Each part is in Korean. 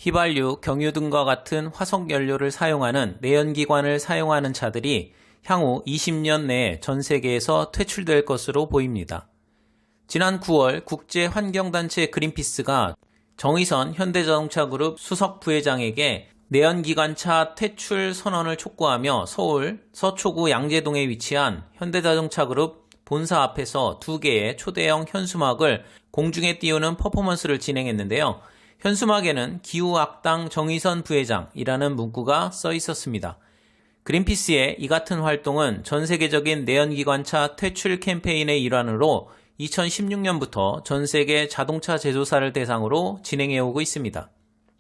휘발유, 경유 등과 같은 화석 연료를 사용하는 내연기관을 사용하는 차들이 향후 20년 내에 전 세계에서 퇴출될 것으로 보입니다. 지난 9월 국제환경단체 그린피스가 정의선 현대자동차그룹 수석 부회장에게 내연기관차 퇴출 선언을 촉구하며 서울 서초구 양재동에 위치한 현대자동차그룹 본사 앞에서 2개의 초대형 현수막을 공중에 띄우는 퍼포먼스를 진행했는데요. 현수막에는 기후악당 정의선 부회장이라는 문구가 써 있었습니다. 그린피스의 이 같은 활동은 전 세계적인 내연기관차 퇴출 캠페인의 일환으로 2016년부터 전 세계 자동차 제조사를 대상으로 진행해오고 있습니다.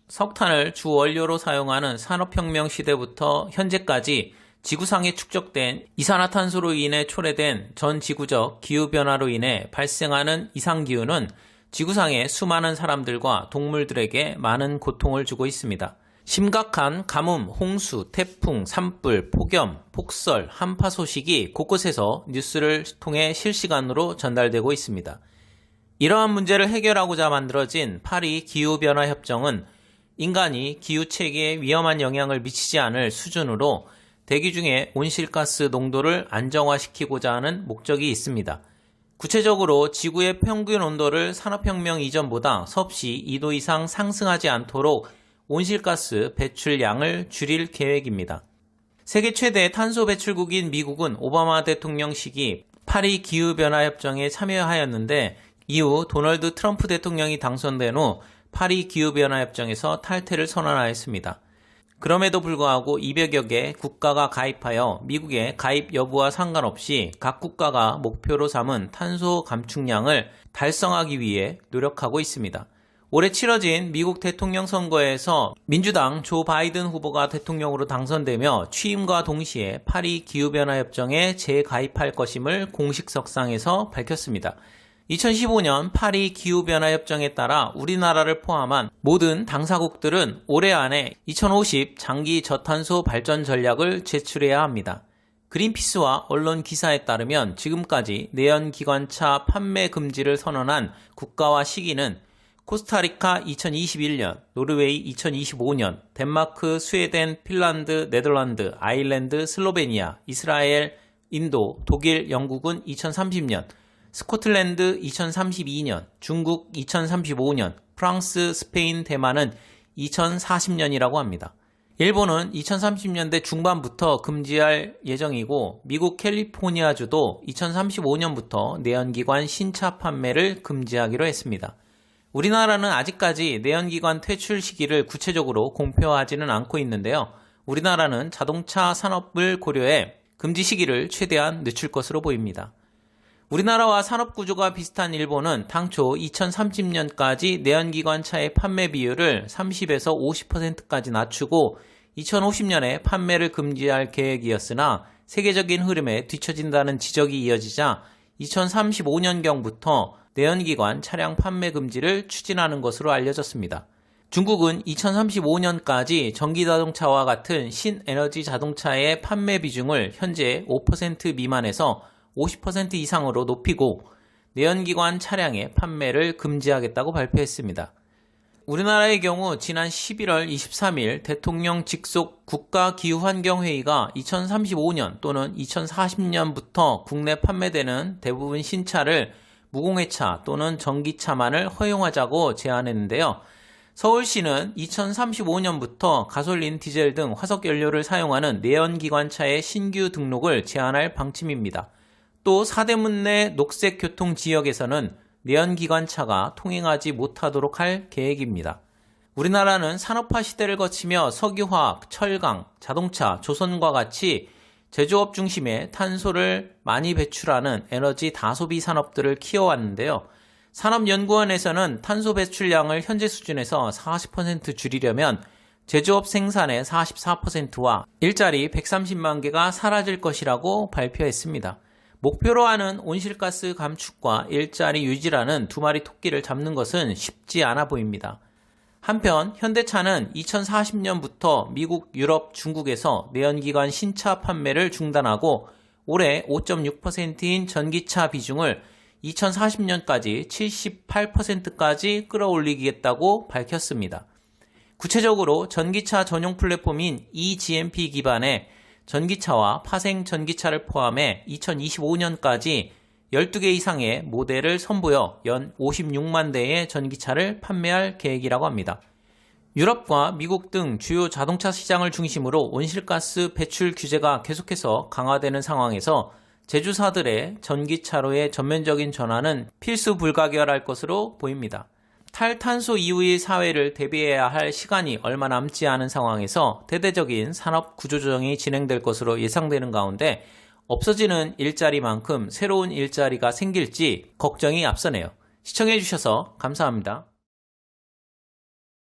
석탄을 주 원료로 사용하는 산업혁명 시대부터 현재까지 지구상에 축적된 이산화탄소로 인해 초래된 전 지구적 기후변화로 인해 발생하는 이상기후는 지구상의 수많은 사람들과 동물들에게 많은 고통을 주고 있습니다. 심각한 가뭄, 홍수, 태풍, 산불, 폭염, 폭설, 한파 소식이 곳곳에서 뉴스를 통해 실시간으로 전달되고 있습니다. 이러한 문제를 해결하고자 만들어진 파리 기후변화협정은 인간이 기후체계에 위험한 영향을 미치지 않을 수준으로 대기 중의 온실가스 농도를 안정화시키고자 하는 목적이 있습니다. 구체적으로 지구의 평균 온도를 산업혁명 이전보다 섭씨 2도 이상 상승하지 않도록 온실가스 배출량을 줄일 계획입니다. 세계 최대 탄소 배출국인 미국은 오바마 대통령 시기 파리 기후변화협정에 참여하였는데 이후 도널드 트럼프 대통령이 당선된 후 파리 기후변화협정에서 탈퇴를 선언하였습니다. 그럼에도 불구하고 200여 개 국가가 가입하여 미국의 가입 여부와 상관없이 각 국가가 목표로 삼은 탄소 감축량을 달성하기 위해 노력하고 있습니다. 올해 치러진 미국 대통령 선거에서 민주당 조 바이든 후보가 대통령으로 당선되며 취임과 동시에 파리 기후변화협정에 재가입할 것임을 공식석상에서 밝혔습니다. 2015년 파리 기후변화협정에 따라 우리나라를 포함한 모든 당사국들은 올해 안에 2050 장기 저탄소 발전 전략을 제출해야 합니다. 그린피스와 언론 기사에 따르면 지금까지 내연기관차 판매 금지를 선언한 국가와 시기는 코스타리카 2021년, 노르웨이 2025년, 덴마크, 스웨덴, 핀란드, 네덜란드, 아일랜드, 슬로베니아, 이스라엘, 인도, 독일, 영국은 2030년, 스코틀랜드 2032년, 중국 2035년, 프랑스, 스페인, 대만은 2040년이라고 합니다. 일본은 2030년대 중반부터 금지할 예정이고 미국 캘리포니아주도 2035년부터 내연기관 신차 판매를 금지하기로 했습니다. 우리나라는 아직까지 내연기관 퇴출 시기를 구체적으로 공표하지는 않고 있는데요. 우리나라는 자동차 산업을 고려해 금지 시기를 최대한 늦출 것으로 보입니다. 우리나라와 산업 구조가 비슷한 일본은 당초 2030년까지 내연기관차의 판매 비율을 30에서 50%까지 낮추고 2050년에 판매를 금지할 계획이었으나 세계적인 흐름에 뒤처진다는 지적이 이어지자 2035년경부터 내연기관 차량 판매 금지를 추진하는 것으로 알려졌습니다. 중국은 2035년까지 전기자동차와 같은 신에너지 자동차의 판매 비중을 현재 5% 미만에서 50% 이상으로 높이고 내연기관 차량의 판매를 금지하겠다고 발표했습니다. 우리나라의 경우 지난 11월 23일 대통령 직속 국가기후환경회의가 2035년 또는 2040년부터 국내 판매되는 대부분 신차를 무공해차 또는 전기차만을 허용하자고 제안했는데요. 서울시는 2035년부터 가솔린, 디젤 등 화석연료를 사용하는 내연기관차의 신규 등록을 제한할 방침입니다. 또 사대문 내 녹색교통지역에서는 내연기관차가 통행하지 못하도록 할 계획입니다. 우리나라는 산업화 시대를 거치며 석유화학, 철강, 자동차, 조선과 같이 제조업 중심의 탄소를 많이 배출하는 에너지 다소비 산업들을 키워왔는데요. 산업연구원에서는 탄소 배출량을 현재 수준에서 40% 줄이려면 제조업 생산의 44%와 일자리 130만 개가 사라질 것이라고 발표했습니다. 목표로 하는 온실가스 감축과 일자리 유지라는 두 마리 토끼를 잡는 것은 쉽지 않아 보입니다. 한편 현대차는 2040년부터 미국, 유럽, 중국에서 내연기관 신차 판매를 중단하고 올해 5.6%인 전기차 비중을 2040년까지 78%까지 끌어올리겠다고 밝혔습니다. 구체적으로 전기차 전용 플랫폼인 eGMP 기반의 전기차와 파생 전기차를 포함해 2025년까지 12개 이상의 모델을 선보여 연 56만 대의 전기차를 판매할 계획이라고 합니다. 유럽과 미국 등 주요 자동차 시장을 중심으로 온실가스 배출 규제가 계속해서 강화되는 상황에서 제조사들의 전기차로의 전면적인 전환은 필수 불가결할 것으로 보입니다. 탈탄소 이후의 사회를 대비해야 할 시간이 얼마 남지 않은 상황에서 대대적인 산업 구조조정이 진행될 것으로 예상되는 가운데 없어지는 일자리만큼 새로운 일자리가 생길지 걱정이 앞서네요. 시청해주셔서 감사합니다.